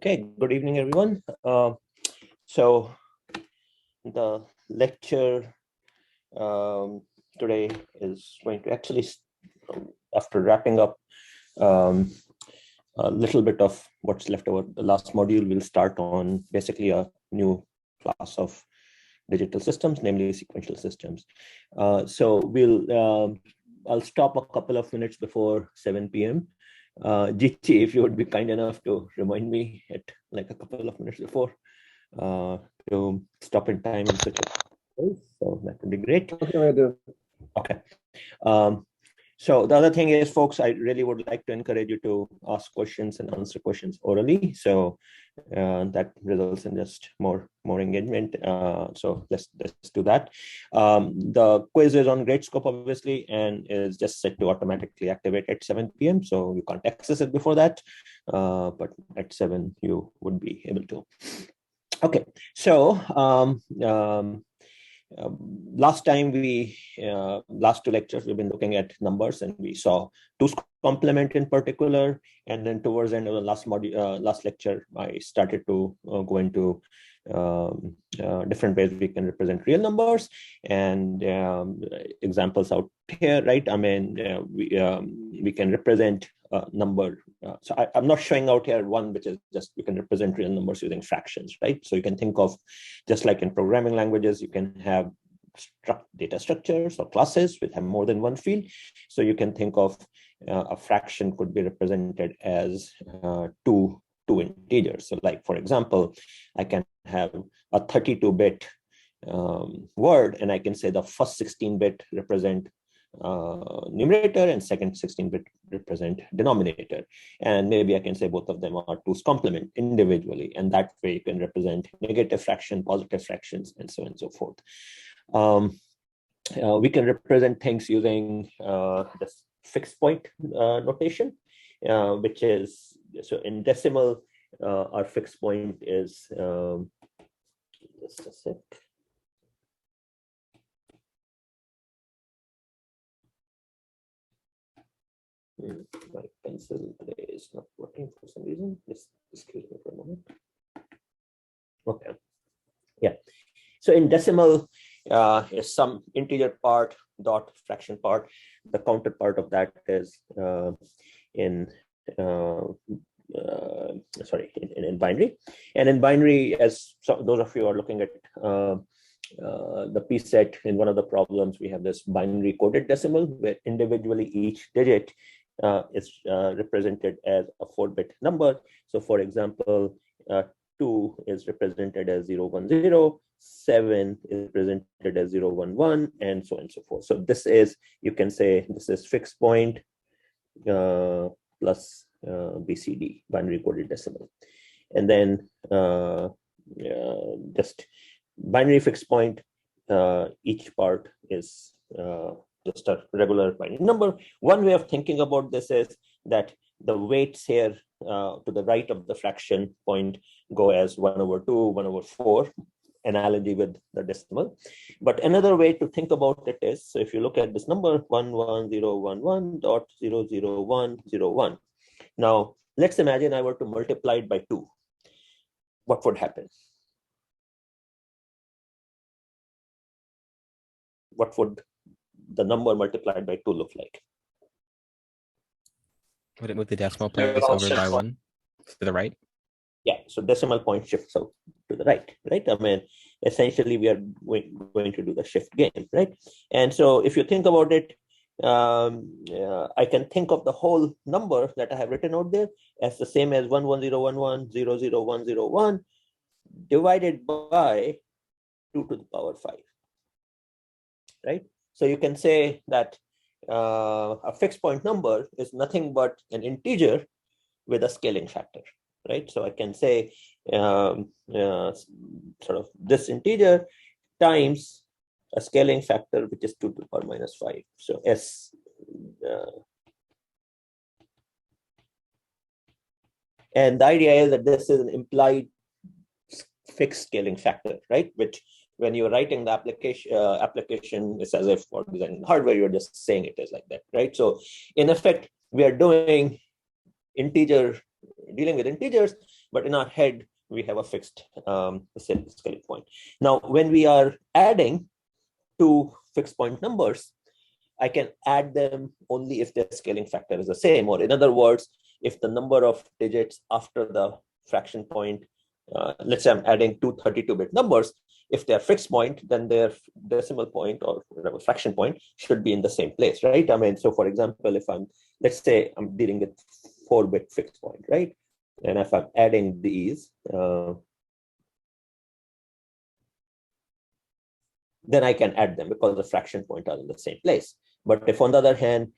Okay, good evening, everyone. So the lecture today is going to actually, after wrapping up a little bit of what's left over the last module, we'll start on basically a new class of digital systems, namely sequential systems. I'll stop a couple of minutes before 7 p.m. GT, if you would be kind enough to remind me at like a couple of minutes before to stop in time and switch up. So that would be great. Okay. So the other thing is, folks, I really would like to encourage you to ask questions and answer questions orally. So that results in just more engagement. So let's do that. The quiz is on Gradescope, obviously, and is just set to automatically activate at 7 p.m. So you can't access it before that, but at 7 you would be able to. Okay, so last time last two lectures we've been looking at numbers, and we saw 2's complement in particular, and then towards the end of the last module, last lecture, I started to go into different ways we can represent real numbers, and examples out here, right? I mean, we can represent a number. So I'm not showing out here one, which is just you can represent real numbers using fractions, right? So you can think of, just like in programming languages, you can have data structures or classes which have more than one field. So you can think of a fraction could be represented as two integers. So like, for example, I can have a 32-bit word, and I can say the first 16-bit represent numerator and second 16-bit represent denominator, and maybe I can say both of them are 2's complement individually, and that way you can represent negative fraction, positive fractions, and so on and so forth. We can represent things using the fixed point notation, which is, so in decimal, our fixed point is just a sec. My pencil today is not working for some reason. Just excuse me for a moment. Okay. Yeah. So in decimal, is some integer part dot fraction part. The counted part of that is in binary. And in binary, as those of you are looking at the P set, in one of the problems, we have this binary coded decimal where individually each digit is represented as a 4-bit number. So for example, 2 is represented as 010, 7 is represented as 011, and so on and so forth. So this is, you can say this is fixed point plus BCD, binary coded decimal. And then just binary fixed point, each part is just a regular binary number. One way of thinking about this is that the weights here to the right of the fraction point go as 1/2, 1/4, analogy with the decimal. But another way to think about it is, so if you look at this number 11011.00101. Now let's imagine I were to multiply it by 2. What would happen? What would the number multiplied by 2 look like? Would it move the decimal place over by 1 to the right? Yeah, so decimal point shifts out to the right? I mean, essentially we are going to do the shift game, right? And so if you think about it, I can think of the whole number that I have written out there as the same as 11011.00101 divided by 2 to the power 5, right? So you can say that a fixed point number is nothing but an integer with a scaling factor, right? So I can say sort of this integer times a scaling factor, which is 2 to the power minus 5. So S. And the idea is that this is an implied fixed scaling factor, right? Which, when you're writing the application, it's as if for designing hardware, you're just saying it is like that, right? So in effect, we are doing integer dealing with integers, but in our head, we have a fixed scaling point. Now, when we are adding two fixed point numbers, I can add them only if their scaling factor is the same, or in other words, if the number of digits after the fraction point, let's say I'm adding two 32-bit numbers, if they're fixed point, then their decimal point or whatever fraction point should be in the same place, right? I mean, so for example, if let's say I'm dealing with 4-bit fixed point, right? And if I'm adding these, then I can add them because the fraction point are in the same place. But if on the other hand,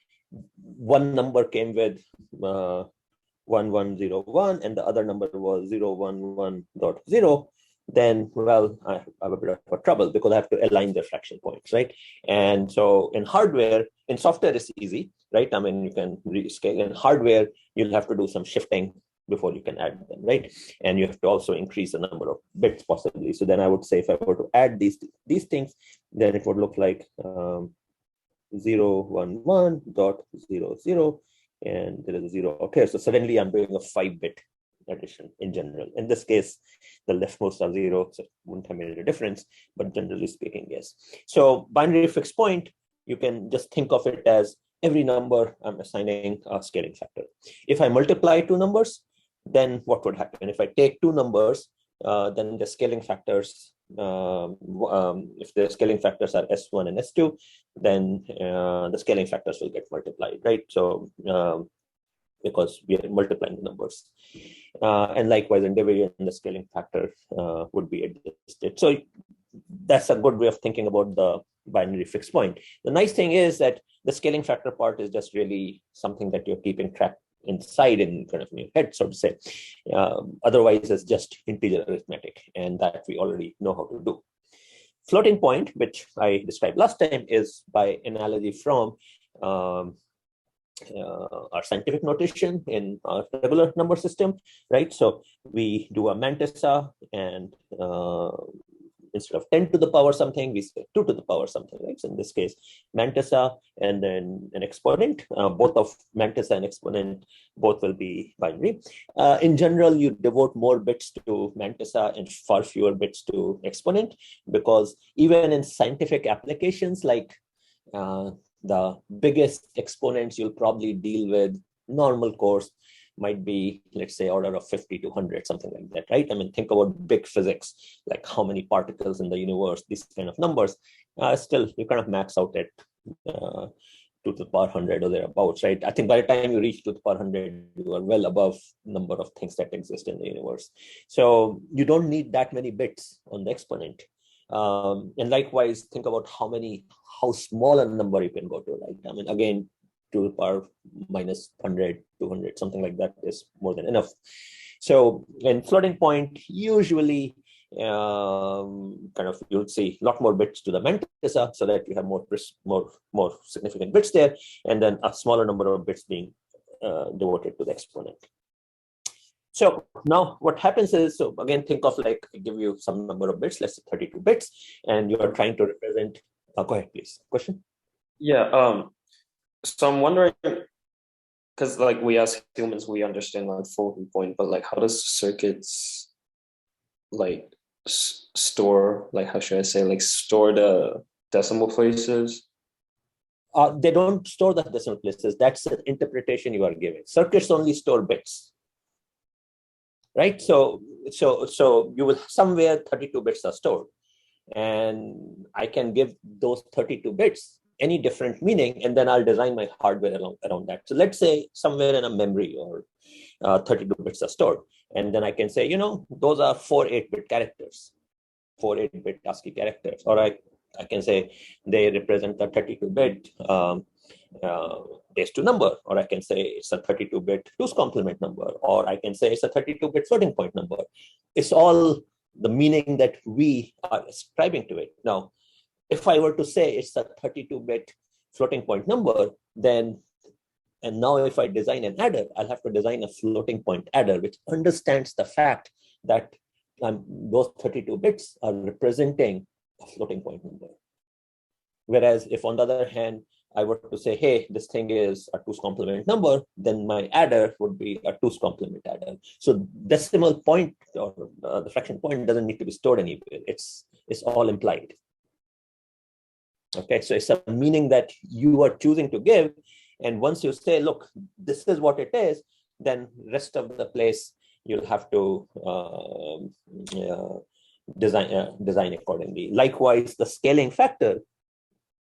one number came with 1101 and the other number was 011.0, then, well, I have a bit of trouble because I have to align the fraction points, right? And so in hardware, in software, it's easy, right? I mean, you can rescale. In hardware, you'll have to do some shifting before you can add them, right? And you have to also increase the number of bits possibly. So then I would say if I were to add these things, then it would look like 011.00, and there is a 0. Okay, so suddenly I'm doing a 5-bit addition in general. In this case, the leftmost are 0, so it wouldn't have made a difference, but generally speaking, yes. So binary fixed point, you can just think of it as every number I'm assigning a scaling factor. If I multiply two numbers, then what would happen? If I take two numbers, then the scaling factors, if the scaling factors are S1 and S2, then the scaling factors will get multiplied, right? So because we are multiplying the numbers. And likewise in division, the scaling factor would be adjusted. So that's a good way of thinking about the binary fixed point. The nice thing is that the scaling factor part is just really something that you're keeping track inside in kind of your head, so to say. Otherwise, it's just integer arithmetic, and that we already know how to do. Floating point, which I described last time, is by analogy from our scientific notation in our regular number system, right? So we do a mantissa, and instead of 10 to the power something, we say 2 to the power something, right? So in this case, mantissa and then an exponent, both of mantissa and exponent, both will be binary. In general, you devote more bits to mantissa and far fewer bits to exponent, because even in scientific applications, like the biggest exponents you'll probably deal with normal course might be, let's say, order of 50 to 100, something like that, right? I mean, think about big physics, like how many particles in the universe, these kind of numbers. Still, you kind of max out at 2 to the power 100 or thereabouts, right? I think by the time you reach 2 to the power 100, you are well above number of things that exist in the universe. So you don't need that many bits on the exponent. And likewise, think about how small a number you can go to, right? I mean, again, 2 to the power minus 100, 200, something like that is more than enough. So in floating point, usually kind of you'll see a lot more bits to the mantissa, so that you have more significant bits there, and then a smaller number of bits being devoted to the exponent. So now what happens is, so again, think of like, I give you some number of bits, let's say 32 bits, and you are trying to represent, go ahead, please. Question? Yeah, so I'm wondering, because like we as humans, we understand like floating point, but like how does circuits like store, like how should I say, like store the decimal places? They don't store the decimal places. That's an interpretation you are giving. Circuits only store bits, right? So you will somewhere 32 bits are stored, and I can give those 32 bits any different meaning, and then I'll design my hardware around that. So let's say somewhere in a memory or 32 bits are stored, and then I can say, those are 4 8-bit characters, 4 8-bit ASCII characters, or I can say they represent a 32-bit base 2 number, or I can say it's a 32-bit 2's complement number, or I can say it's a 32-bit floating point number. It's all the meaning that we are ascribing to it. Now, if I were to say it's a 32-bit floating point number, and now if I design an adder, I'll have to design a floating point adder, which understands the fact that those 32 bits are representing a floating point number. Whereas if on the other hand, I were to say, hey, this thing is a 2's complement number, then my adder would be a 2's complement adder. So decimal point or the fraction point doesn't need to be stored anywhere. It's all implied. Okay, so it's a meaning that you are choosing to give. And once you say, look, this is what it is, then rest of the place, you'll have to design accordingly. Likewise, the scaling factor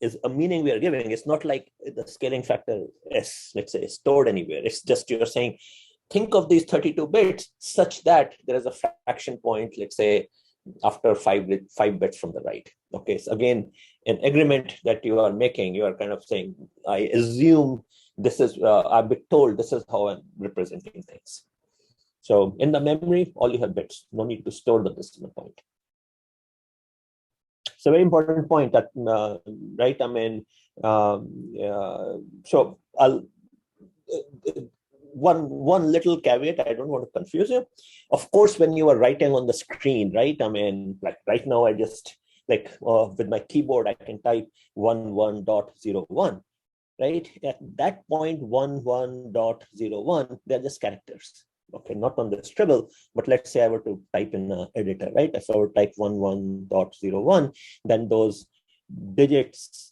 is a meaning we are giving. It's not like the scaling factor is, let's say, stored anywhere. It's just you're saying, think of these 32 bits such that there is a fraction point, let's say, after 5 bits from the right. Okay, so again, an agreement that you are making, you are kind of saying, I assume this is, I've been told this is how I'm representing things. So in the memory, all you have bits, no need to store the decimal point. It's a very important point that, right? I mean, so I'll, one little caveat, I don't want to confuse you. Of course, when you are writing on the screen, right? I mean, like right now, I just, like with my keyboard, I can type 11.01, right? At that point, 11.01, they're just characters. Okay, not on the scribble, but let's say I were to type in an editor, right? If I were to type 11.01, then those digits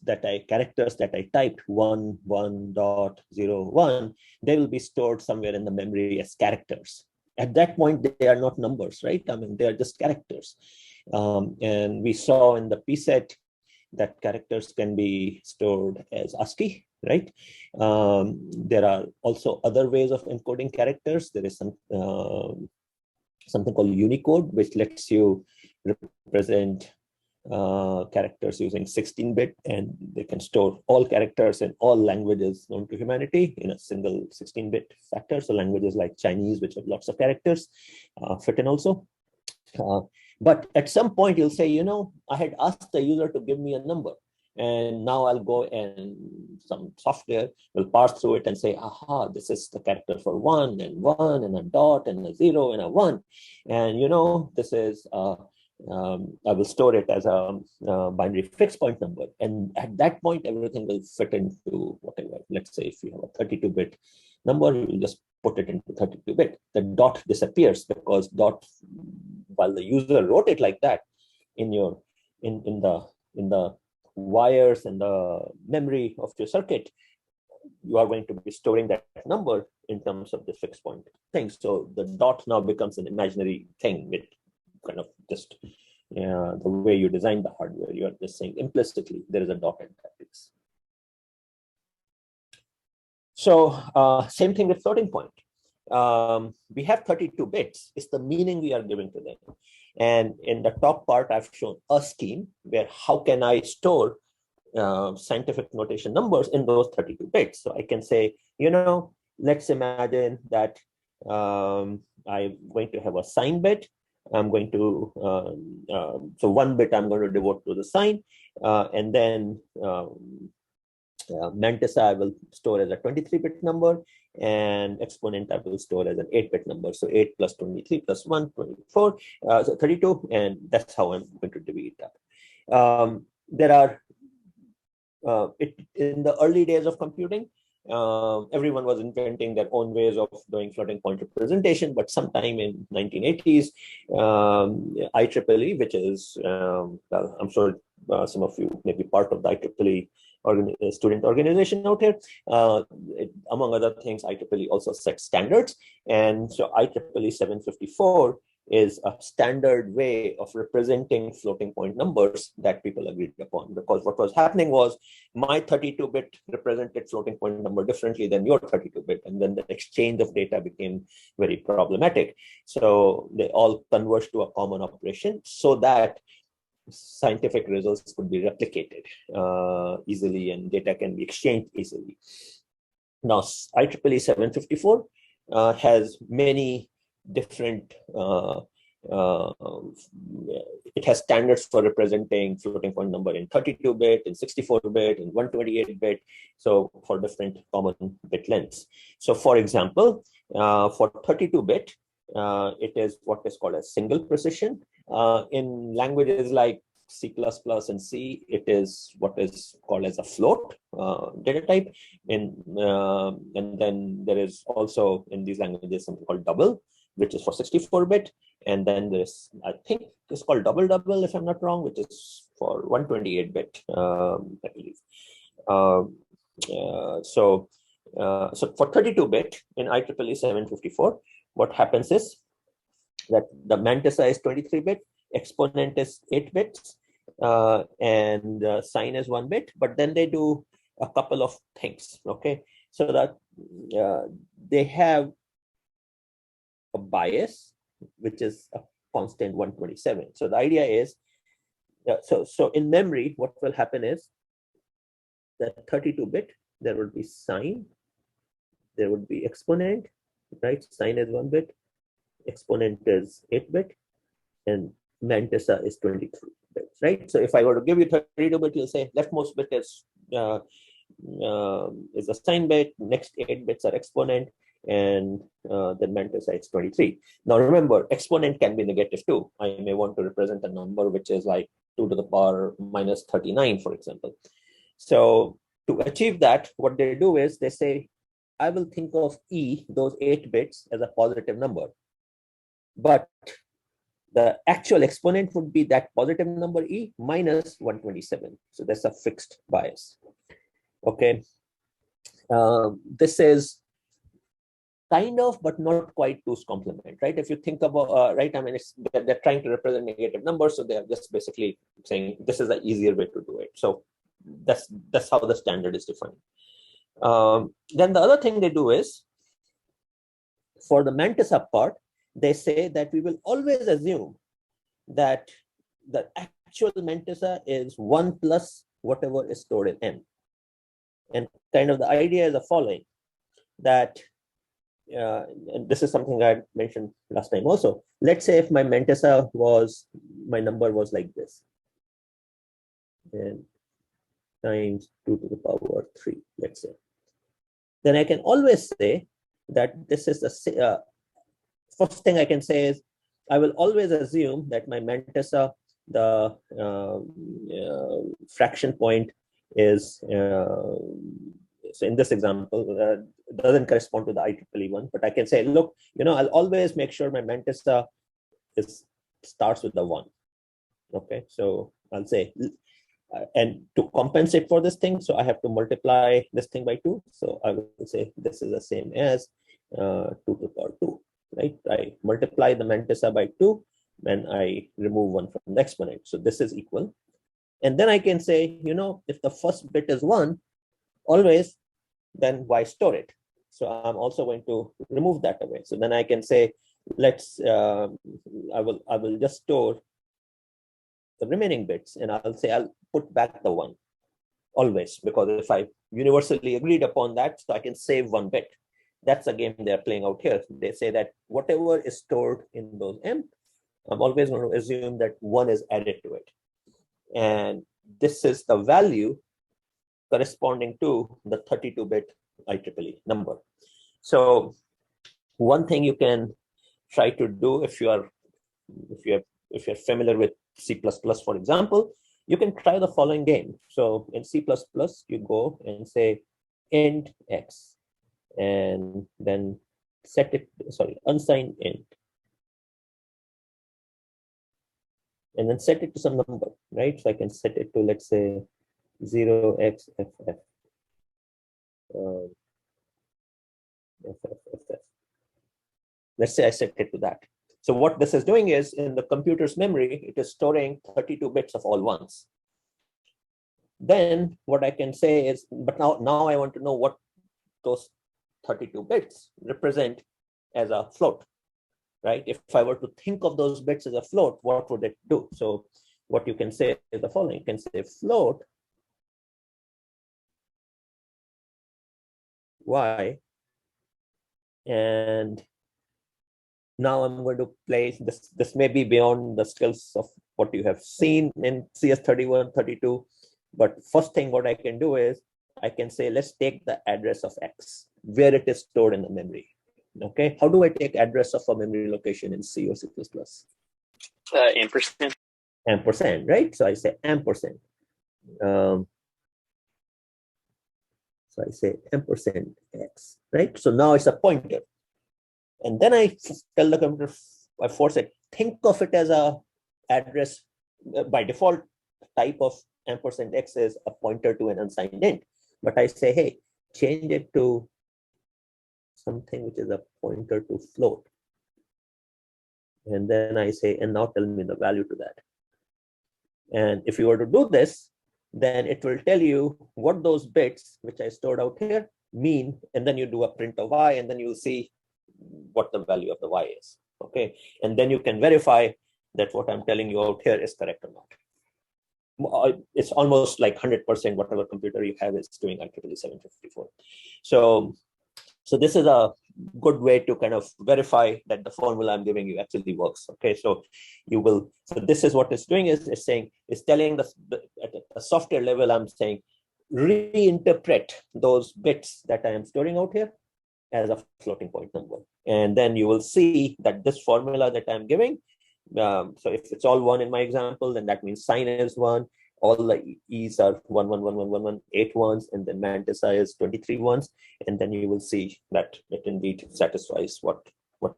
characters that I typed 11.01, they will be stored somewhere in the memory as characters. At that point, they are not numbers, right? I mean, they are just characters. And we saw in the PSET that characters can be stored as ASCII, right? There are also other ways of encoding characters. There is something called Unicode, which lets you represent characters using 16-bit, and they can store all characters in all languages known to humanity in a single 16-bit factor. So languages like Chinese, which have lots of characters, fit in also. But at some point, you'll say, I had asked the user to give me a number, and now I'll go and some software will parse through it and say, aha, this is the character for 1 and a dot and a 0 and a 1. And, this is, I will store it as a binary fixed point number. And at that point, everything will fit into whatever. Let's say if you have a 32-bit number, you will just put it into 32-bit. The dot disappears because dot, while the user wrote it like that in your in the wires and the memory of your circuit, you are going to be storing that number in terms of the fixed point thing. So the dot now becomes an imaginary thing with kind of just the way you design the hardware. You are just saying implicitly there is a dot at that place. So same thing with floating point. We have 32 bits. It's the meaning we are giving to them. And in the top part, I've shown a scheme where how can I store scientific notation numbers in those 32 bits. So I can say, let's imagine that I'm going to have a sign bit. I'm going to, so 1 bit I'm going to devote to the sign. And then mantissa I will store as a 23-bit number, and exponent I will store as an 8-bit number. So 8 plus 23 plus 1, 24, so 32, and that's how I'm going to divide it up. There are, in the early days of computing, everyone was inventing their own ways of doing floating point representation, but sometime in 1980s, IEEE, which is, well, I'm sure some of you may be part of the IEEE student organization out here. Among other things, IEEE also sets standards. And so IEEE 754 is a standard way of representing floating point numbers that people agreed upon. Because what was happening was my 32-bit represented floating point number differently than your 32-bit. And then the exchange of data became very problematic. So they all converged to a common operation so that scientific results could be replicated easily and data can be exchanged easily. Now, IEEE 754 has many different, it has standards for representing floating point number in 32-bit, in 64-bit, in 128-bit, so for different common bit lengths. So for example, for 32-bit, it is what is called a single precision. In languages like C++ and C, it is what is called as a float data type. And then there is also in these languages something called double, which is for 64-bit. And then there's, I think it's called double double, if I'm not wrong, which is for 128-bit, I believe. So for 32-bit in IEEE 754, what happens is that the mantissa is 23-bit, exponent is 8 bits, and sign is 1 bit. But then they do a couple of things. Okay, so that they have a bias, which is a constant 127. So the idea is, so in memory, what will happen is that 32-bit, there will be sign, there would be exponent, right? Sign is 1 bit, exponent is 8-bit, and mantissa is 23 bits, right? So if I were to give you 32-bit, you'll say leftmost bit is a sign bit, next 8 bits are exponent, and the mantissa is 23. Now remember, exponent can be negative too. I may want to represent a number which is like 2 to the power minus 39, for example. So to achieve that, what they do is they say, I will think of E, those 8 bits, as a positive number. But the actual exponent would be that positive number E minus 127. So that's a fixed bias. Okay. This is kind of, but not quite 2's complement, right? If you think about, right, I mean, they're trying to represent negative numbers. So they're just basically saying this is an easier way to do it. So that's how the standard is defined. Then the other thing they do is, for the mantissa part, they say that we will always assume that the actual mantissa is 1 plus whatever is stored in M. And kind of the idea is the following, that, and this is something I mentioned last time also. Let's say if my mantissa was, my number was like this, and times 2 to the power 3, let's say. Then I can always say that this is the first thing I can say is, I will always assume that my mantissa, the fraction point is, so in this example, doesn't correspond to the IEEE one, but I can say, look, I'll always make sure my mantissa starts with the 1. Okay, so I'll say, and to compensate for this thing, so I have to multiply this thing by 2. So I will say this is the same as 2 to the power 2, right? I multiply the mantissa by 2, and I remove 1 from the exponent. So this is equal. And then I can say, if the first bit is 1, always, then why store it? So I'm also going to remove that away. So then I can say, I will just store the remaining bits, and I'll say I'll put back the 1 always, because if I universally agreed upon that, so I can save 1 bit. That's the game they're playing out here. They say that whatever is stored in those M, I'm always going to assume that 1 is added to it. And this is the value corresponding to the 32-bit IEEE number. So one thing you can try to do, if you're familiar with C++, for example, you can try the following game. So in C++, you go and say int x, and then unsigned int, and then set it to some number, right? So I can set it to, let's say, 0xff. Let's say I set it to that. So what this is doing is, in the computer's memory, it is storing 32 bits of all ones. Then what I can say is, but now I want to know what those 32 bits represent as a float, right? If I were to think of those bits as a float, what would it do? So what you can say is the following. You can say float y, and now I'm going to place this. This may be beyond the skills of what you have seen in CS31, 32. But first thing what I can do is, I can say, let's take the address of X, where it is stored in the memory. Okay, how do I take address of a memory location in C or C++? Ampersand. ampersand, right? So I say ampersand. So I say ampersand x, right? So now it's a pointer. And then I tell the computer, I force it, think of it as a address. By default, type of ampersand x is a pointer to an unsigned int. But I say, hey, change it to something which is a pointer to float. And then I say, and now tell me the value to that. And if you were to do this, then it will tell you what those bits, which I stored out here, mean. And then you do a print of y, and then you'll see what the value of the y is. Okay. And then you can verify that what I'm telling you out here is correct or not. It's almost like 100% whatever computer you have is doing IEEE 754. So this is a good way to kind of verify that the formula I'm giving you actually works. Okay, so this is what it's doing, is it's saying, it's telling at a software level, I'm saying, reinterpret those bits that I am storing out here as a floating point number. And then you will see that this formula that I'm giving, so if it's all 1 in my example, then that means sine is 1. All the e's are 1, 1, 1, 1, 1, 1, 8 ones, and then mantissa is 23 ones. And then you will see that it indeed satisfies what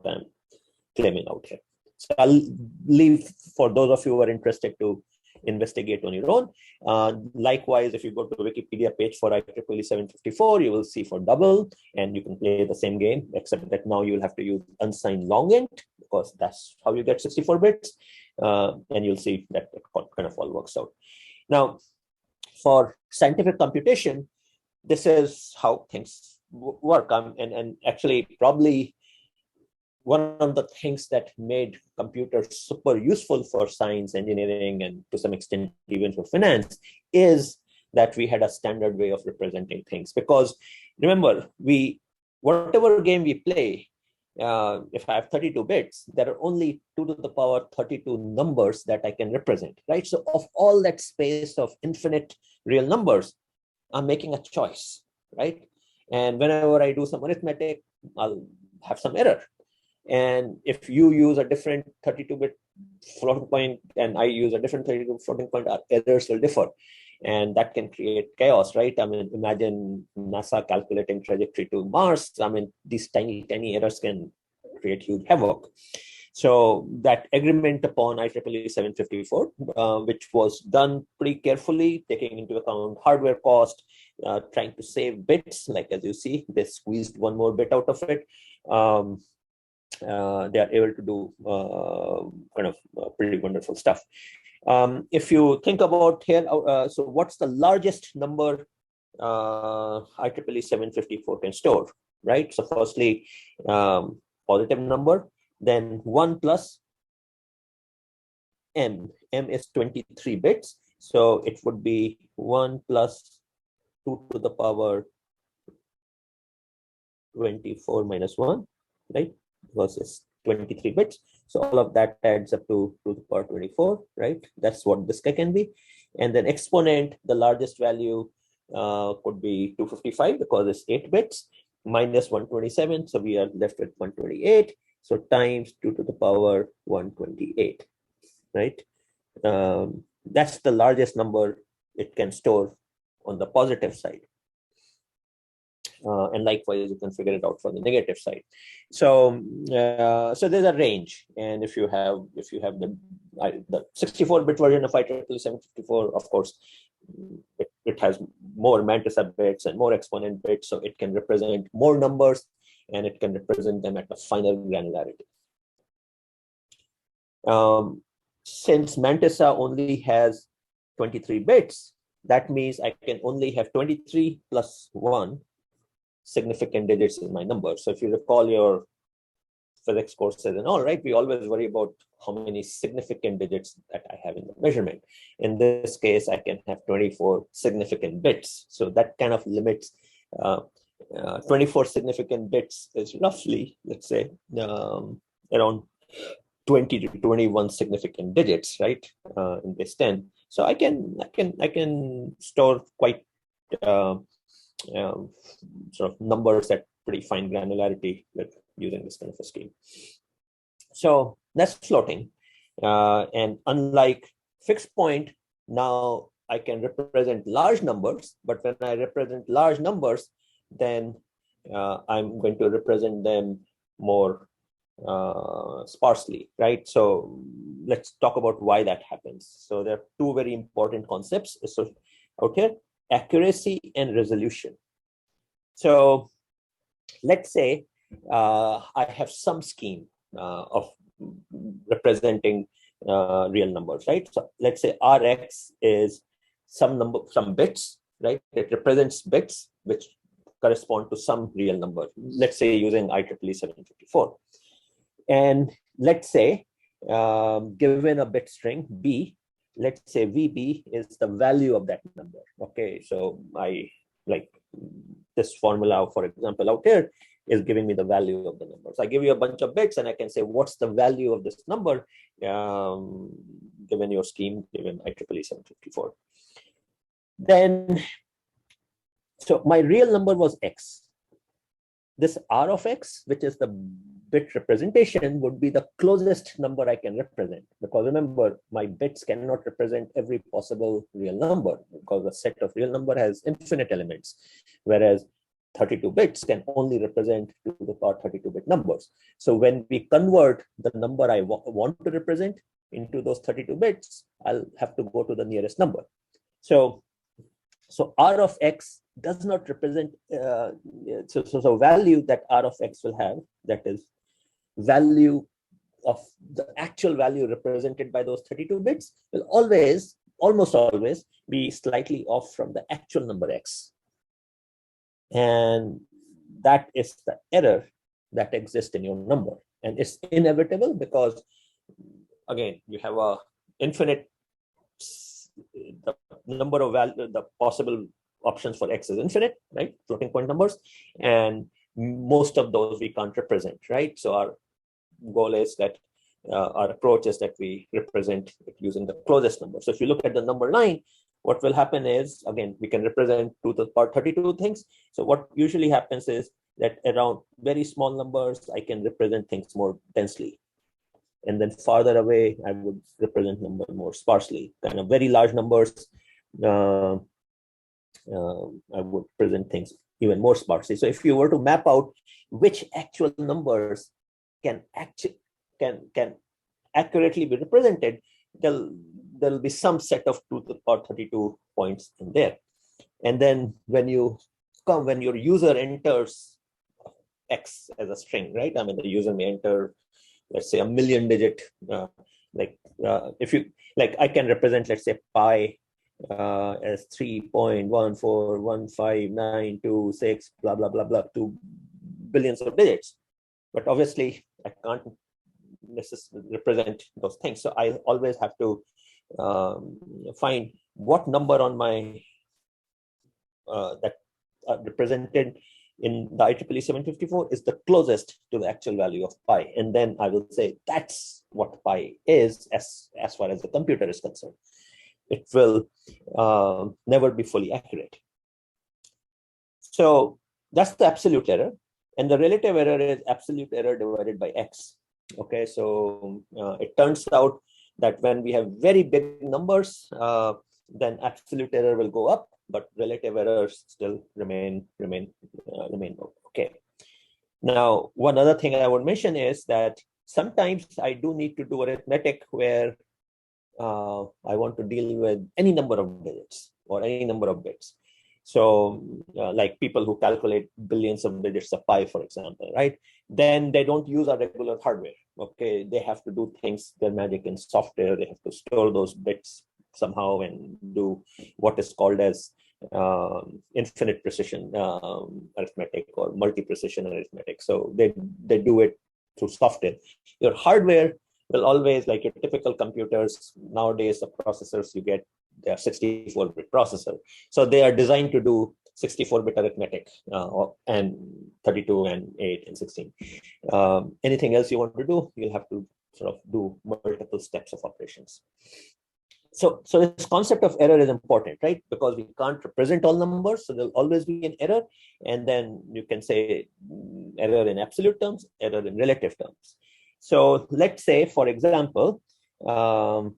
I'm claiming out here. So I'll leave for those of you who are interested to investigate on your own. Likewise, if you go to the Wikipedia page for IEEE 754, you will see for double, and you can play the same game, except that now you'll have to use unsigned long int, because that's how you get 64 bits. And you'll see that it kind of all works out. Now, for scientific computation, this is how things work. And actually, probably one of the things that made computers super useful for science, engineering, and to some extent even for finance is that we had a standard way of representing things. Because remember, whatever game we play, if I have 32 bits, there are only 2 to the power 32 numbers that I can represent, right? So of all that space of infinite real numbers, I'm making a choice, right? And whenever I do some arithmetic, I'll have some error. And if you use a different 32-bit floating point and I use a different 32 floating point, our errors will differ. And that can create chaos, right? I mean, imagine NASA calculating trajectory to Mars. I mean, these tiny errors can create huge havoc. So that agreement upon IEEE 754, which was done pretty carefully, taking into account hardware cost, trying to save bits, like as you see, they squeezed one more bit out of it. They are able to do kind of pretty wonderful stuff. If you think about here, so what's the largest number IEEE 754 can store, right? So firstly, positive number, then 1 plus m. M is 23 bits. So it would be 1 plus 2 to the power 24 minus 1, right? Because it's 23 bits. So all of that adds up to 2 to the power 24, right? That's what this guy can be. And then exponent, the largest value could be 255 because it's 8 bits, minus 127. So we are left with 128. So times 2 to the power 128, right? That's the largest number it can store on the positive side. And likewise, you can figure it out for the negative side. So, so there's a range, and if you have the 64-bit version of IEEE 754, of course, it has more mantissa bits and more exponent bits, so it can represent more numbers, and it can represent them at a finer granularity. Since mantissa only has 23 bits, that means I can only have 23 plus 1 significant digits in my number. So if you recall your physics courses and all, right, we always worry about how many significant digits that I have in the measurement. In this case, I can have 24 significant bits. So that kind of limits 24 significant bits is roughly, let's say, around 20 to 21 significant digits, right, in base 10. So I can store quite sort of numbers at pretty fine granularity with using this kind of a scheme. So that's floating. And unlike fixed point, now I can represent large numbers, but when I represent large numbers, then I'm going to represent them more sparsely, right? So let's talk about why that happens. So there are two very important concepts out here: accuracy and resolution. So let's say I have some scheme of representing real numbers, right? So let's say Rx is some number, some bits, right? It represents bits which correspond to some real number. Let's say using IEEE 754. And let's say, given a bit string B, let's say VB is the value of that number. Okay, so I like this formula, for example, out here is giving me the value of the number. So I give you a bunch of bits and I can say, what's the value of this number given your scheme, given IEEE 754. Then, so my real number was X. This R of X, which is the bit representation, would be the closest number I can represent. Because remember, my bits cannot represent every possible real number, because a set of real number has infinite elements, whereas 32 bits can only represent 2 to the power 32-bit numbers. So when we convert the number I want to represent into those 32 bits, I'll have to go to the nearest number. So R of X does not represent, so value that R of X will have, that is value of the actual value represented by those 32 bits, will always, almost always, be slightly off from the actual number X. And that is the error that exists in your number. And it's inevitable because, again, you have a infinite, the number of value, the possible options for X is infinite, right? Floating point numbers. And most of those we can't represent, right? So our goal is that our approach is that we represent it using the closest number. So if you look at the number 9, what will happen is, again, we can represent 2 to the power 32 things. So what usually happens is that around very small numbers, I can represent things more densely. And then farther away, I would represent number more sparsely. Kind of very large numbers, I would present things even more sparsely. So if you were to map out which actual numbers can accurately be represented, there'll be some set of 2 to the power 32 points in there. And then when your user enters X as a string, right? I mean, the user may enter, let's say, a million digit, if you like, I can represent, let's say, pi as 3.1415926 blah blah blah blah to billions of digits. But obviously, I can't necessarily represent those things. So I always have to find what number on my that represented in the IEEE 754 is the closest to the actual value of pi. And then I will say that's what pi is as far as the computer is concerned. It will never be fully accurate. So that's the absolute error. And the relative error is absolute error divided by X. Okay, so it turns out that when we have very big numbers, then absolute error will go up, but relative errors still remain okay. Now, one other thing I would mention is that sometimes I do need to do arithmetic where I want to deal with any number of digits or any number of bits. So like people who calculate billions of digits of pi, for example, right? Then they don't use our regular hardware. Okay, they have to do things, their magic in software. They have to store those bits somehow and do what is called as infinite precision arithmetic or multi-precision arithmetic. So they do it through software. Your hardware will always, like your typical computers nowadays, the processors you get, they are 64-bit processor. So they are designed to do 64-bit arithmetic and 32 and 8 and 16. Anything else you want to do, you'll have to sort of do multiple steps of operations. So this concept of error is important, right? Because we can't represent all numbers, so there'll always be an error. And then you can say error in absolute terms, error in relative terms. So let's say, for example, So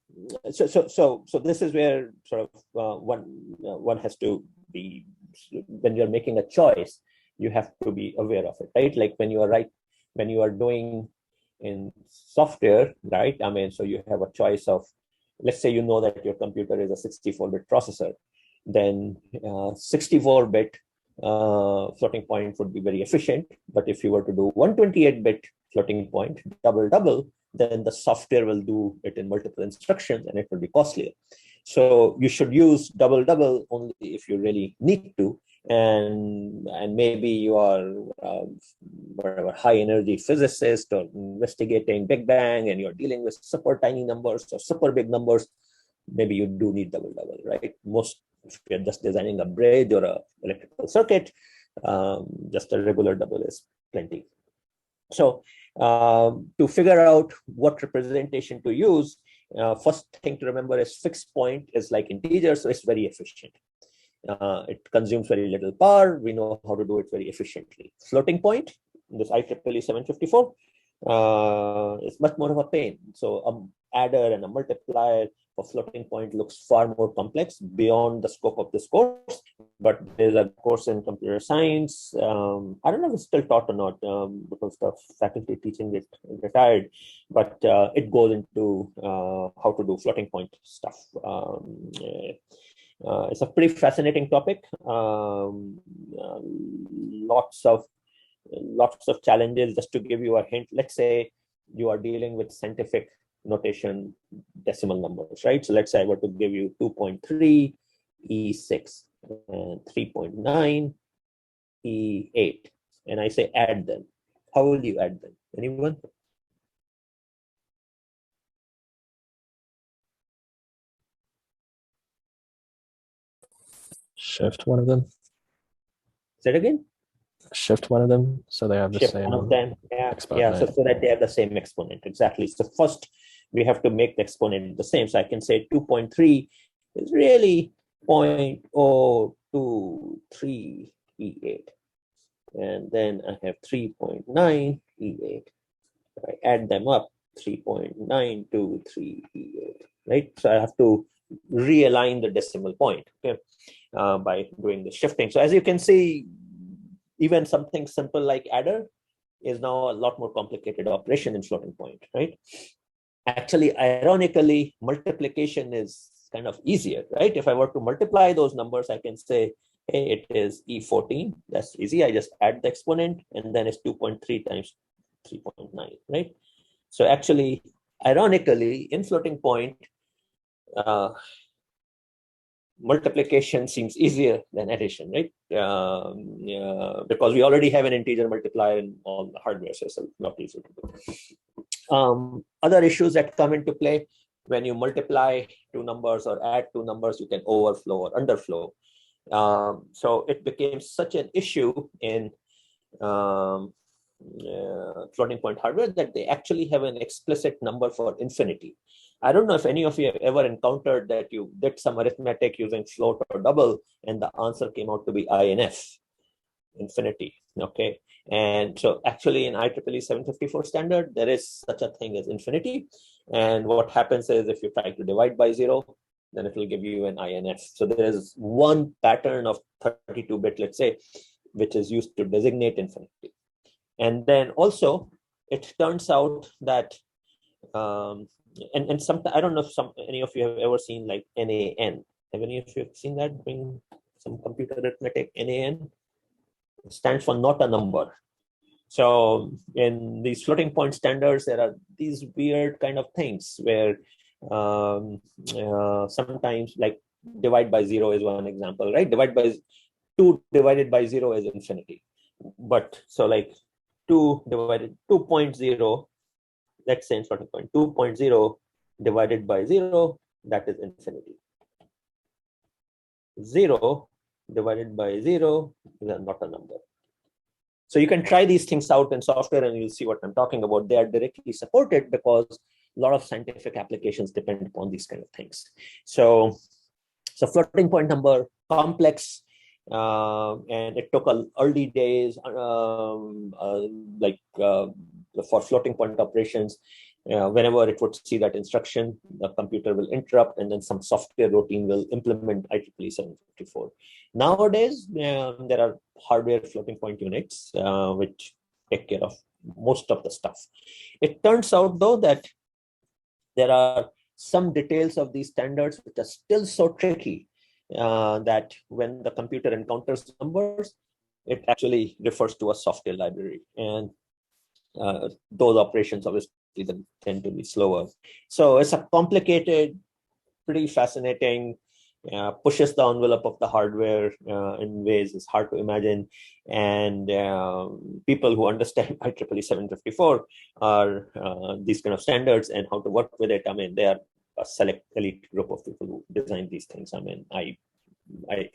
this is where sort of one has to be, when you're making a choice, you have to be aware of it, right? Like when you are doing in software, right? I mean, so you have a choice of, let's say you know that your computer is a 64-bit processor, then 64-bit floating point would be very efficient. But if you were to do 128-bit floating point, double, then the software will do it in multiple instructions and it will be costlier. So you should use double only if you really need to. And maybe you are whatever high energy physicist or investigating Big Bang and you're dealing with super tiny numbers or super big numbers, maybe you do need double, right? Most, if you're just designing a bridge or a electrical circuit, just a regular double is plenty. So to figure out what representation to use, first thing to remember is fixed point is like integer, so it's very efficient. It consumes very little power. We know how to do it very efficiently. Floating point, this IEEE 754, is much more of a pain. So an adder and a multiplier for floating point looks far more complex beyond the scope of this course. But there's a course in computer science. I don't know if it's still taught or not because the faculty teaching it retired, but it goes into how to do floating point stuff. It's a pretty fascinating topic. Lots of challenges. Just to give you a hint, let's say you are dealing with scientific notation decimal numbers, right? So let's say I were to give you 2.3 E6 and 3.9 E8, and I say add them. How will you add them? Anyone? Shift one of them. Say it again. Shift one of them so they have the Shift same one of them. Yeah, exponent. so that they have the same exponent. Exactly. So first we have to make the exponent the same. So I can say 2.3 is really 0.023 E8. And then I have 3.9 E8. I add them up, 3.923 E8, right? So I have to realign the decimal point, okay, by doing the shifting. So as you can see, even something simple like adder is now a lot more complicated operation in floating point, right? Actually, ironically, multiplication is kind of easier, right? If I were to multiply those numbers, I can say, hey, it is E14. That's easy. I just add the exponent, and then it's 2.3 times 3.9, right? So actually, ironically, in floating point, multiplication seems easier than addition, right? Because we already have an integer multiplier in all the hardware, so it's a lot easier to do. Other issues that come into play, when you multiply two numbers or add two numbers, you can overflow or underflow. So it became such an issue in floating point hardware that they actually have an explicit number for infinity. I don't know if any of you have ever encountered that you did some arithmetic using float or double and the answer came out to be INF, infinity, okay? And so actually in IEEE 754 standard, there is such a thing as infinity. And what happens is if you try to divide by 0, then it will give you an INF. So there is one pattern of 32-bit, let's say, which is used to designate infinity. And then also, it turns out that and some, I don't know if any of you have ever seen like NaN. Have any of you seen that during some computer arithmetic? NaN stands for not a number. So in these floating point standards, there are these weird kind of things where sometimes like divide by 0 is one example, right? 2 divided by 0 is infinity. But so like 2 divided 2.0, let's say in floating point, 2.0 divided by 0, that is infinity. 0 divided by 0 is not a number. So you can try these things out in software and you'll see what I'm talking about. They are directly supported because a lot of scientific applications depend upon these kind of things. So floating point number, complex, and it took early days for floating point operations. whenever it would see that instruction, the computer will interrupt, and then some software routine will implement IEEE 754. Nowadays, there are hardware floating point units which take care of most of the stuff. It turns out, though, that there are some details of these standards which are still so tricky that when the computer encounters numbers, it actually refers to a software library. And those operations obviously then tend to be slower. So it's a complicated, pretty fascinating, pushes the envelope of the hardware in ways it's hard to imagine. And people who understand IEEE 754 are these kind of standards and how to work with it. I mean, they are a select elite group of people who design these things. I mean, I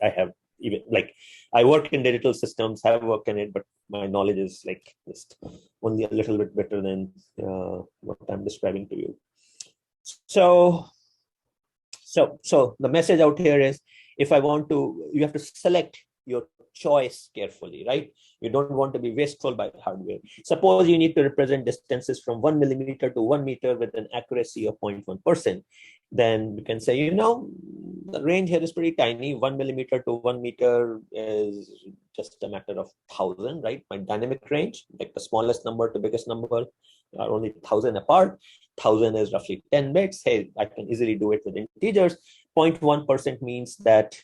have even like I work in digital systems, have worked in it, but my knowledge is like just only a little bit better than what I'm describing to you. So the message out here is, if I want to, you have to select your choice carefully, right? You don't want to be wasteful by hardware. Suppose you need to represent distances from 1 millimeter to 1 meter with an accuracy of 0.1%. Then you can say, you know, the range here is pretty tiny. 1 millimeter to 1 meter is just a matter of 1,000, right? My dynamic range, like the smallest number to biggest number, are only 1,000 apart. 1,000 is roughly 10 bits. Hey, I can easily do it with integers. 0.1% means that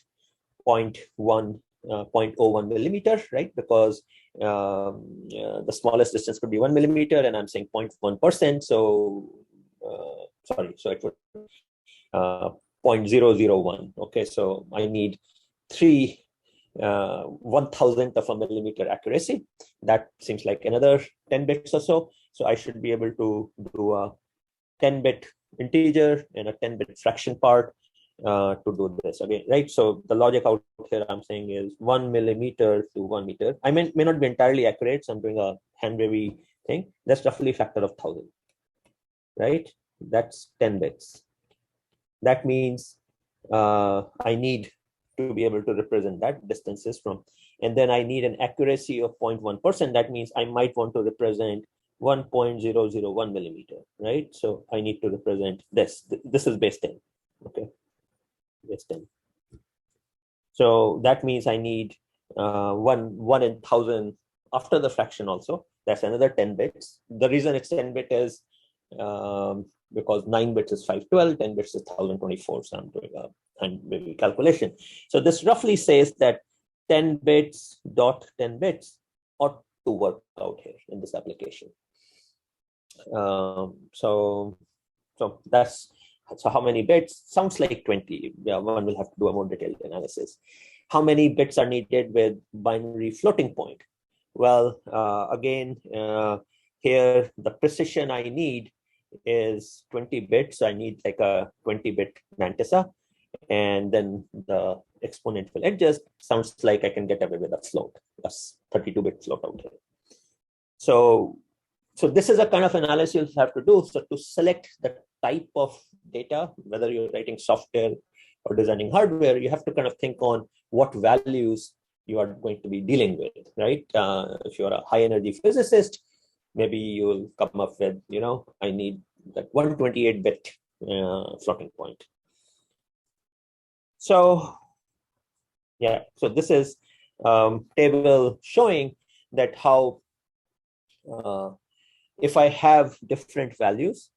0.01 millimeter, right? Because the smallest distance could be 1 millimeter, and I'm saying 0.1%. So, sorry, so it would 0.001. Okay, so I need 1,000th of a millimeter accuracy. That seems like another 10 bits or so. So I should be able to do a 10-bit integer and a 10-bit fraction part to do this again, right? So the logic out here I'm saying is 1 millimeter to 1 meter. I may not be entirely accurate, so I'm doing a hand wavy thing. That's roughly a factor of 1,000, right? That's 10 bits. That means I need to be able to represent that distances from, and then I need an accuracy of 0.1%. That means I might want to represent 1.001 millimeter, right? So I need to represent this. This is base 10, okay? Base 10. So that means I need 1 in 1,000 after the fraction also. That's another 10 bits. The reason it's 10 bit is because 9 bits is 512, 10 bits is 1,024. So I'm doing a hand wavy calculation. So this roughly says that 10 bits dot 10 bits ought to work out here in this application. So how many bits? Sounds like 20. Yeah, one will have to do a more detailed analysis. How many bits are needed with binary floating point? Well, again, here the precision I need is 20 bits. So I need like a 20-bit mantissa, and then the exponent will adjust. Sounds like I can get away with a float, a 32-bit float out here. So this is a kind of analysis you'll have to do. So to select the type of data, whether you're writing software or designing hardware, you have to kind of think on what values you are going to be dealing with, right? If you're a high energy physicist, maybe you'll come up with, you know, I need that 128-bit floating point. So yeah, so this is table showing that how if I have different values,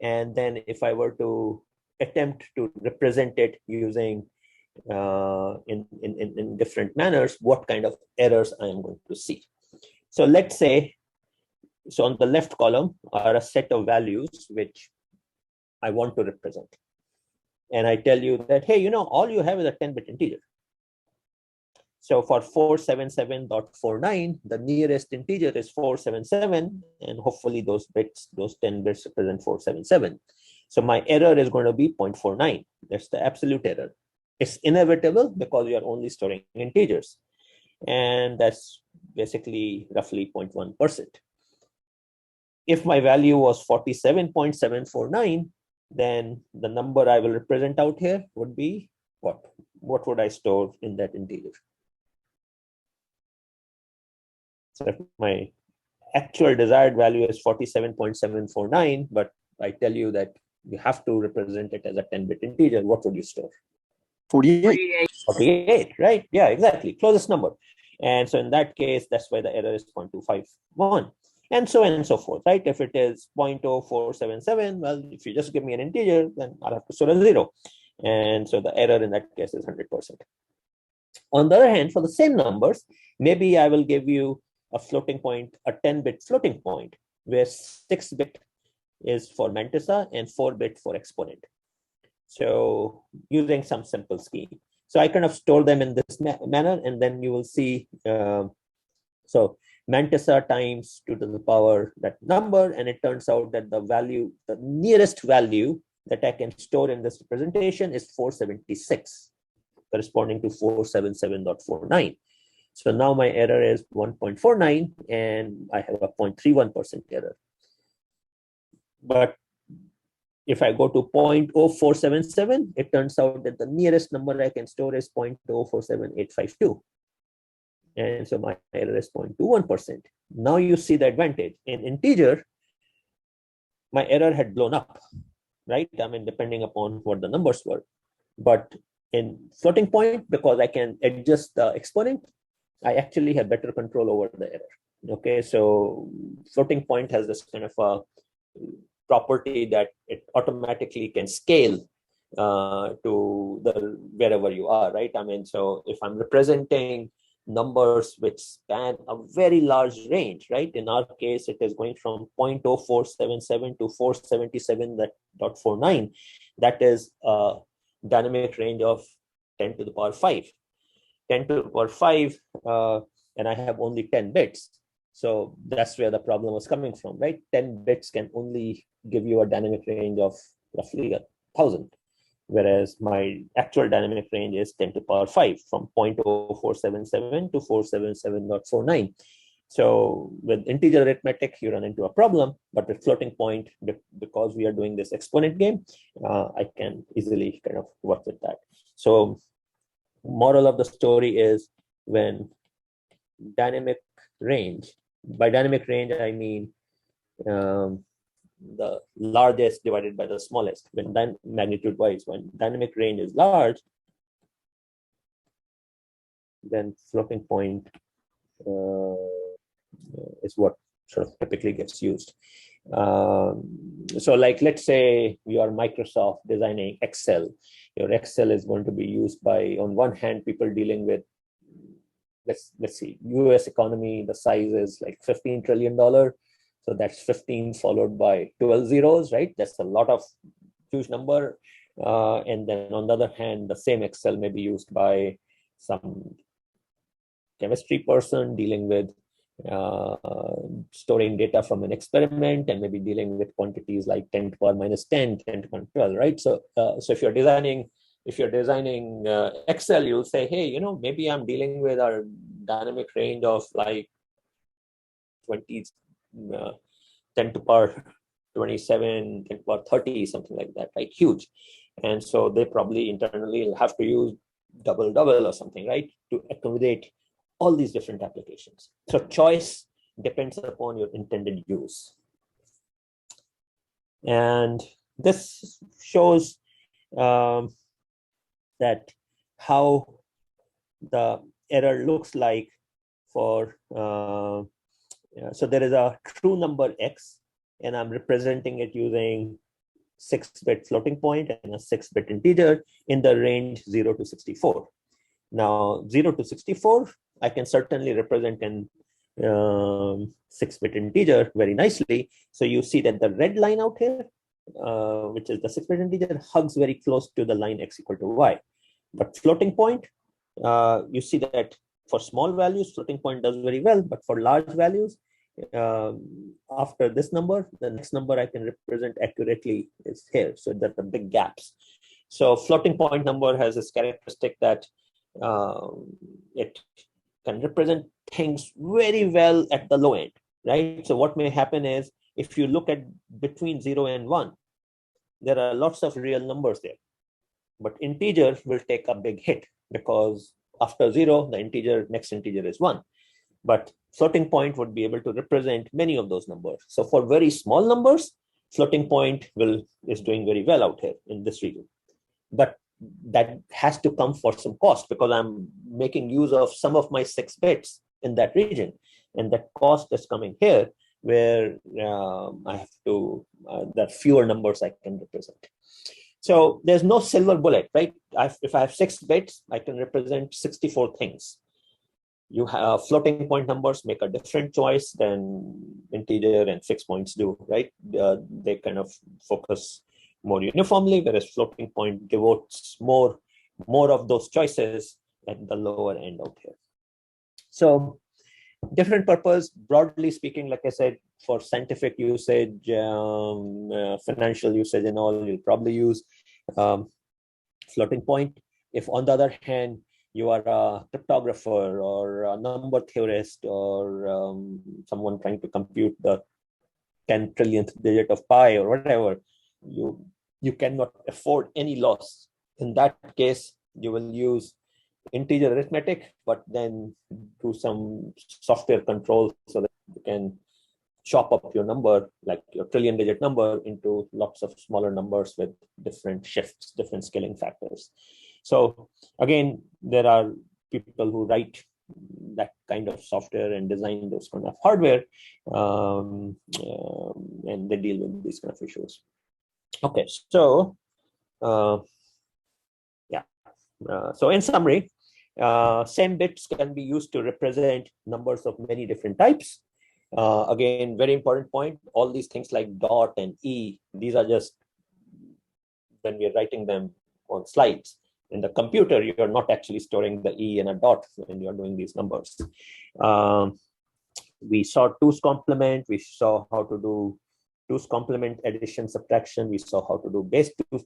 and then if I were to attempt to represent it using in different manners, what kind of errors I am going to see. So let's say, so on the left column are a set of values which I want to represent. And I tell you that, hey, you know, all you have is a 10-bit integer. So for 477.49, the nearest integer is 477, and hopefully those bits, those 10 bits represent 477. So my error is going to be 0.49. That's the absolute error. It's inevitable because you are only storing integers. And that's basically roughly 0.1%. If my value was 47.749, then the number I will represent out here would be what? What would I store in that integer? So if my actual desired value is 47.749, but I tell you that you have to represent it as a 10-bit integer, what would you store? 48. 48, right? Yeah, exactly. Closest number. And so in that case, that's why the error is 0.251. And so on and so forth, right? If it is 0.0477, well, if you just give me an integer, then I'll have to store a 0. And so the error in that case is 100%. On the other hand, for the same numbers, maybe I will give you a floating point, a 10-bit floating point, where 6-bit is for mantissa and 4-bit for exponent. So using some simple scheme. So I kind of store them in this manner, and then you will see, so mantissa times 2 to the power that number, and it turns out that the value, the nearest value that I can store in this representation is 476, corresponding to 477.49. So now my error is 1.49, and I have a 0.31% error. But if I go to 0.0477, it turns out that the nearest number I can store is 0.047852. And so my error is 0.21%. Now you see the advantage. In integer, my error had blown up, right? I mean, depending upon what the numbers were. But in floating point, because I can adjust the exponent, I actually have better control over the error. Okay, so floating point has this kind of a property that it automatically can scale to the wherever you are, right? I mean, so if I'm representing numbers which span a very large range, right? In our case, it is going from 0.0477 to 477.49. That is a dynamic range of 10 to the power 5. 10 to the power 5, and I have only 10 bits. So that's where the problem was coming from, right? 10 bits can only give you a dynamic range of roughly 1,000, whereas my actual dynamic range is 10 to the power 5, from 0.0477 to 477.49. So with integer arithmetic, you run into a problem, but with floating point, because we are doing this exponent game, I can easily kind of work with that. So moral of the story is, when dynamic range, by dynamic range, I mean the largest divided by the smallest, when magnitude wise, when dynamic range is large, then floating point is what sort of typically gets used. So like, let's say you are Microsoft designing Excel. Your Excel is going to be used by, on one hand, people dealing with, let's see, US economy, the size is like $15 trillion. So that's 15 followed by 12 zeros, right? That's a lot of huge number. And then on the other hand, the same Excel may be used by some chemistry person dealing with storing data from an experiment, and maybe dealing with quantities like 10 to the power minus 10, 10 to the power 12, right? So, so if you're designing Excel, you'll say, hey, you know, maybe I'm dealing with a dynamic range of like 20, 10 to the power 27, 10 to the power 30, something like that, right? Huge. And so they probably internally will have to use double or something, right, to accommodate all these different applications. So choice depends upon your intended use. And this shows that how the error looks like for, so there is a true number X, and I'm representing it using 6-bit floating point and a 6-bit integer in the range 0 to 64. Now, 0 to 64, I can certainly represent in 6-bit integer very nicely. So you see that the red line out here, which is the 6-bit integer, hugs very close to the line x equal to y. But floating point, you see that for small values, floating point does very well, but for large values, after this number, the next number I can represent accurately is here. So there are big gaps. So floating point number has this characteristic that it can represent things very well at the low end, right? So what may happen is, if you look at between 0 and 1, there are lots of real numbers there, but integer will take a big hit, because after 0, the next integer is 1. But floating point would be able to represent many of those numbers. So for very small numbers, floating point is doing very well out here in this region. But that has to come for some cost because I'm making use of some of my 6 bits in that region. And that cost is coming here where I have to, there are fewer numbers I can represent. So there's no silver bullet, right? If I have 6 bits, I can represent 64 things. You have floating point numbers make a different choice than integer and fixed points do, right? They kind of focus more uniformly, whereas floating point devotes more of those choices at the lower end out here. So different purpose, broadly speaking, like I said, for scientific usage, financial usage and all, you'll probably use floating point. If on the other hand, you are a cryptographer or a number theorist or someone trying to compute the 10 trillionth digit of pi or whatever, you cannot afford any loss. In that case, you will use integer arithmetic, but then do some software control so that you can chop up your number, like your trillion digit number, into lots of smaller numbers with different shifts, different scaling factors. So again, there are people who write that kind of software and design those kind of hardware, and they deal with these kind of issues. Okay, so so in summary, same bits can be used to represent numbers of many different types. Again, very important point, all these things like dot and E, these are just when we're writing them on slides. In the computer, you're not actually storing the E and a dot when you're doing these numbers. We saw 2's complement, we saw how to do 2's complement addition, subtraction, we saw how to do base 2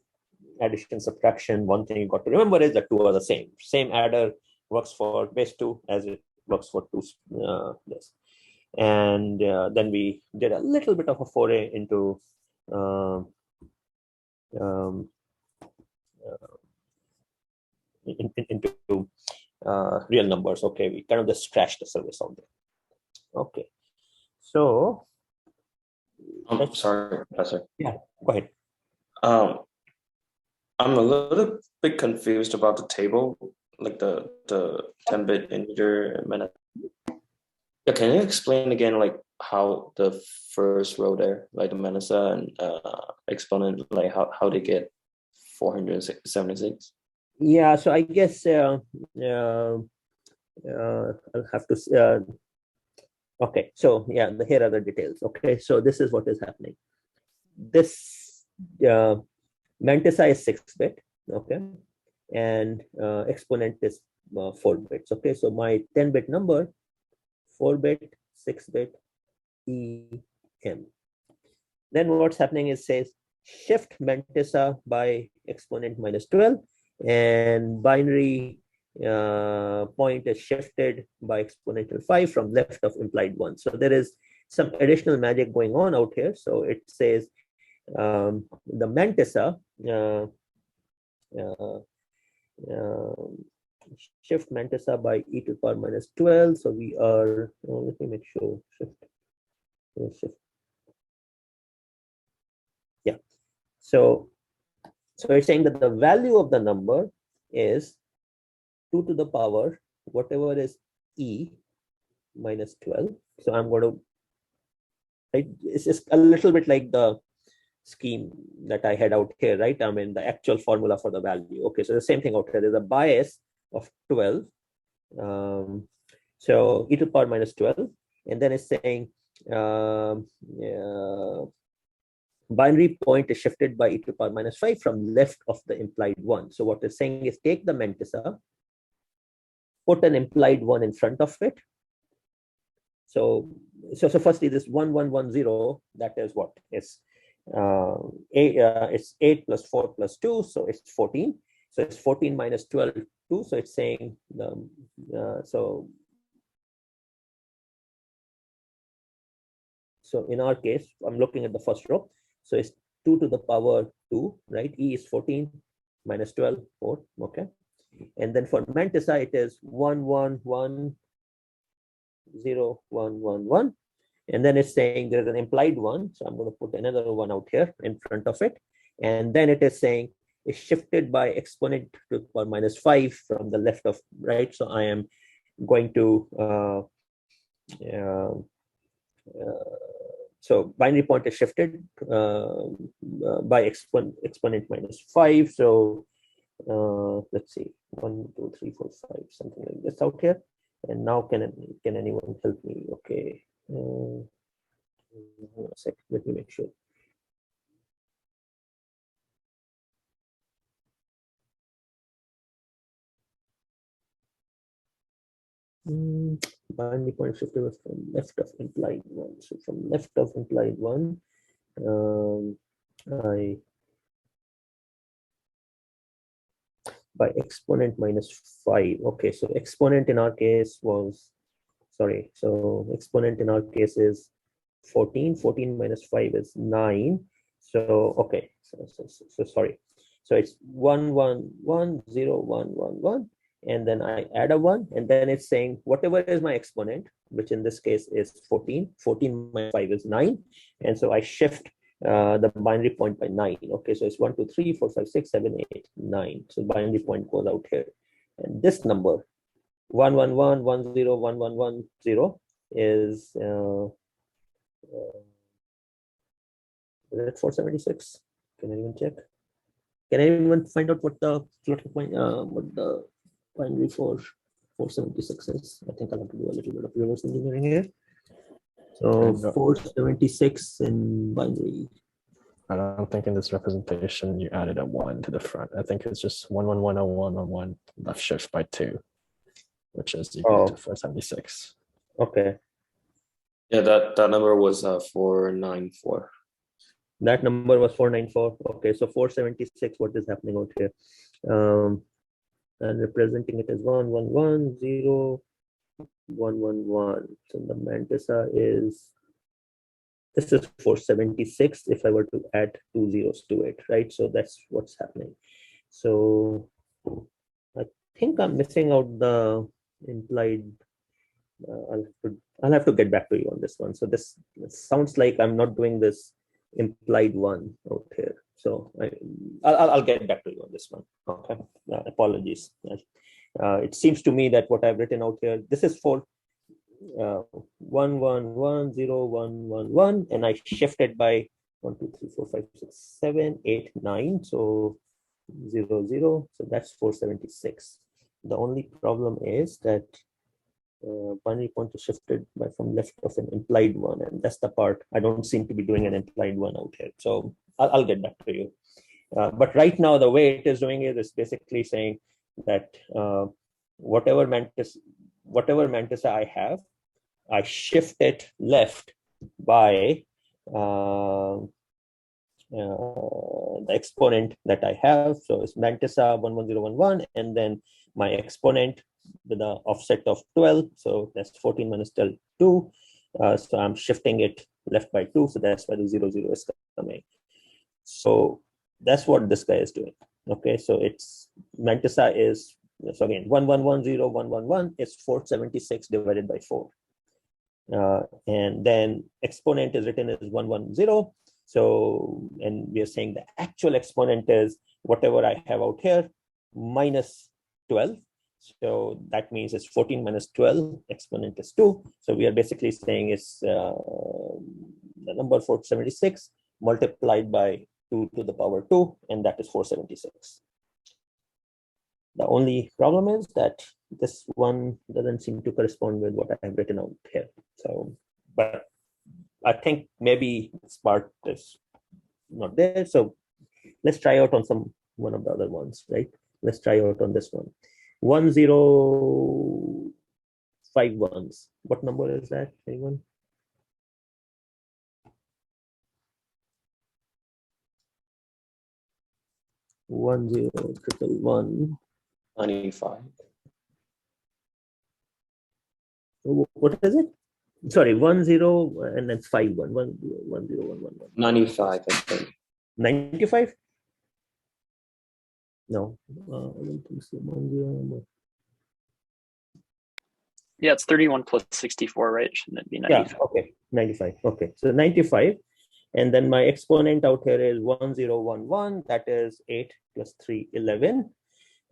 addition, subtraction. One thing you got to remember is that 2 are the same. Same adder works for base 2 as it works for 2's this. And then we did a little bit of a foray into into real numbers. Okay, we kind of just scratched the surface on there. Okay, so I'm sorry, Professor. Yeah, go ahead. I'm a little bit confused about the table, like the 10-bit integer minute. Yeah, can you explain again, like how the first row there, like the Menasa and exponent, like how they get 476? Yeah, so I guess I'll have to. Okay, so yeah, here are the details. Okay, so this is what is happening. This mantissa is 6-bit. Okay, and exponent is 4 bits. Okay, so my 10-bit number, 4-bit, 6-bit, EM. Then what's happening is says shift mantissa by exponent minus 12, and binary point is shifted by exponential 5 from left of implied 1. So there is some additional magic going on out here. So it says the mantissa shift mantissa by e to the power minus 12. So we are, let me make sure, shift. Yeah. So it's saying that the value of the number is 2 to the power, whatever is e minus 12. So I'm going to, it's just a little bit like the scheme that I had out here, right? I mean, the actual formula for the value. Okay, so the same thing out here. There's a bias of 12. So e to the power minus 12. And then it's saying binary point is shifted by e to the power minus 5 from left of the implied 1. So what it's saying is take the mantissa, put an implied 1 in front of it. So firstly, this 1110, that is what is it's 8 plus 4 plus 2, so it's 14. So it's 14 minus 12, 2. So it's saying so in our case, I'm looking at the first row. So it's 2 to the power 2, right? E is 14 minus 12, 4. Okay. And then for mantissa, it is 1 1 1 0 1 1 1. And then it's saying there's an implied one. So I'm going to put another one out here in front of it. And then it is saying is shifted by exponent to the power -5 from the left of right. So I am going to so binary point is shifted by exponent -5. So let's see, 1, 2, 3, 4, 5, something like this out here. And now can anyone help me? Okay, hold on a sec. Let me make sure. Binary point shifted was from left of implied one. So from left of implied one, I by exponent -5. Okay, so exponent in our case was, sorry, so exponent in our case is 14. 14 -5 is 9. So okay, so sorry. So it's 1 1 1 0 1 1 1, and then I add a 1, and then it's saying whatever is my exponent, which in this case is 14. 14 -5 is 9, and so I shift the binary point by 9. Okay, so it's 1 2 3 4 5 6 7 8 9. So binary point goes out here, and this number 1 1 1 1 0 1 1 1 0 is it 476? Can anyone check? Can anyone find out what the floating point, what the binary for 476 is? I think I'll have to do a little bit of reverse engineering here. So 476 in binary. I don't think in this representation you added a 1 to the front. I think it's just 1 1 1 0 1 1 1 left shift by 2, which is equal to 476. Okay. Yeah, that number was 494. That number was 494. Okay, so 476. What is happening out here? And representing it as 1 1 1 0 1 1 1. So the mantissa is, this is 476 if I were to add 2 zeros to it, right? So that's what's happening. So I think I'm missing out the implied. I'll have to get back to you on this one. So this sounds like I'm not doing this implied one out here. So I'll get back to you on this one. Okay, apologies. It seems to me that what I've written out here, this is for 1 1 1 0 1 1 1, and I shifted by 1 2 3 4 5 6 7 8 9. So 0 0. So that's 476. The only problem is that binary point is shifted by from left of an implied one, and that's the part I don't seem to be doing an implied one out here. So I'll get back to you. But right now, the way it is doing it is basically saying that whatever mantissa I have, I shift it left by the exponent that I have. So it's mantissa 1 1 0 1 1, and then my exponent with the offset of 12. So that's 14 minus 12, 2. So I'm shifting it left by 2. So that's why the 0 0 is coming. So that's what this guy is doing. Okay, so it's mantissa is, so again, 1 1 1 0 1 1 1 is 476 divided by 4. And then exponent is written as 1 1 0. So, and we are saying the actual exponent is whatever I have out here minus 12. So that means it's 14 minus 12, exponent is 2. So we are basically saying it's the number 476 multiplied by 2 to the power 2, and that is 476. The only problem is that this one doesn't seem to correspond with what I have written out here. So, but I think maybe this part is not there. So let's try out on one of the other ones, right? Let's try out on this one. 1051. What number is that? Anyone? One zero triple one 95. What is it? Sorry, 10 and then 51. 1 0 1 1 1. 95, I think. 95? No, I don't think so. 1 0. Yeah, it's 31 plus 64, right? Shouldn't it be 95? Yeah, okay. 95. Okay, so 95. And then my exponent out here is 1011. That is 8 plus 3, 11.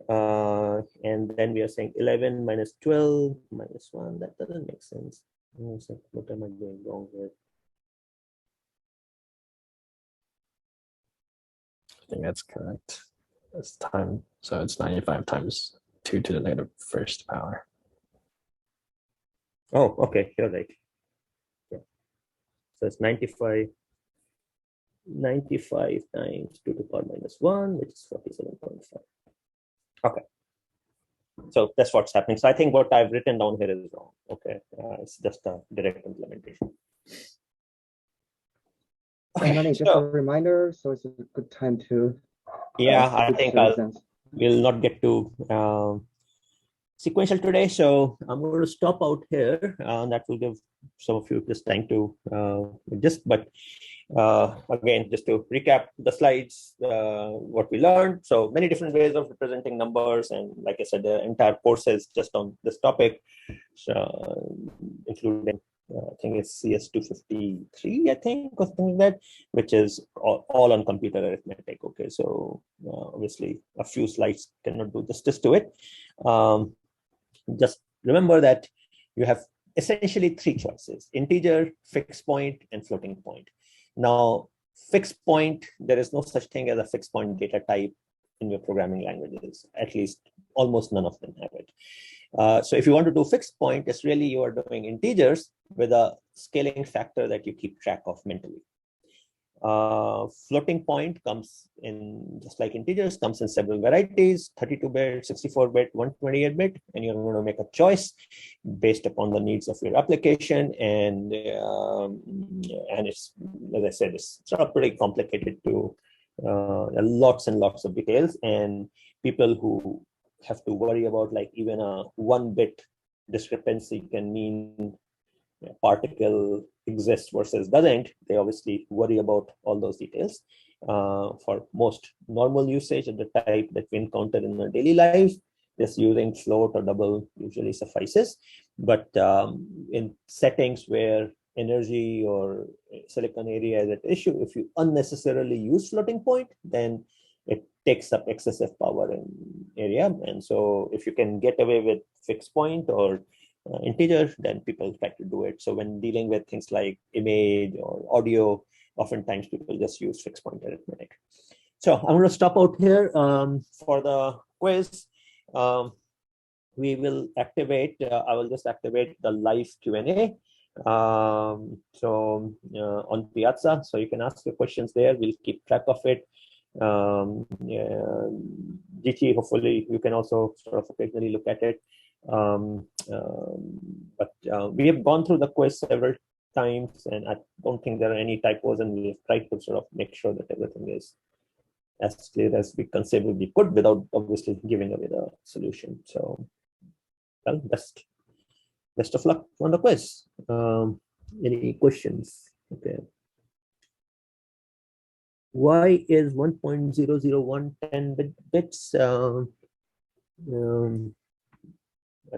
And then we are saying 11 minus 12 minus 1. That doesn't make sense. What am I doing wrong here? I think that's correct. That's time. So it's 95 times 2 to the negative first power. Oh, okay, you're right. Yeah. So it's 95 times 2 to the power minus 1, which is 47.5. Okay. So that's what's happening. So I think what I've written down here is wrong. Okay. It's just a direct implementation. Okay, Manny, just a reminder, so it's a good time to. Yeah, I think we'll not get to sequential today. So I'm going to stop out here. That will give some of you this time to but again, just to recap the slides, what we learned. So many different ways of representing numbers. And like I said, the entire course is just on this topic, including, I think it's CS253, I think, or something like that, which is all on computer arithmetic. Okay, so obviously a few slides cannot do justice to it. Just remember that you have essentially three choices: integer, fixed point, and floating point. Now, fixed point, there is no such thing as a fixed point data type in your programming languages. At least almost none of them have it. So if you want to do fixed point, it's really you are doing integers with a scaling factor that you keep track of mentally. Floating point comes in, just like integers, comes in several varieties: 32-bit, 64-bit, 128-bit, and you're going to make a choice based upon the needs of your application. And it's, as I said, it's sort of pretty complicated to lots and lots of details. And people who have to worry about like even a 1-bit discrepancy can mean a particle exists versus doesn't. They obviously worry about all those details. For most normal usage of the type that we encounter in our daily lives, just using float or double usually suffices. But in settings where energy or silicon area is at issue, if you unnecessarily use floating point, then it takes up excessive power in area. And so if you can get away with fixed point or integer, then people try to do it. So when dealing with things like image or audio, oftentimes people just use fixed point arithmetic. So I'm going to stop out here for the quiz. We will activate, I will just activate the live Q&A. On Piazza, so you can ask your questions there. We'll keep track of it. GT, hopefully you can also sort of occasionally look at it. But we have gone through the quiz several times, and I don't think there are any typos, and we've tried to sort of make sure that everything is as clear as we conceivably could without obviously giving away the solution. So, well, best of luck on the quiz. Any questions? Okay. Why is 1.001 10 bits? I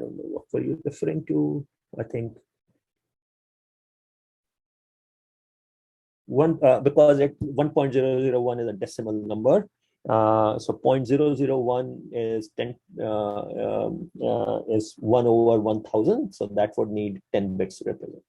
don't know, what were you referring to? I think because 1.001 is a decimal number. So 0.001 is 10 is 1 over 1000. So that would need 10 bits to represent.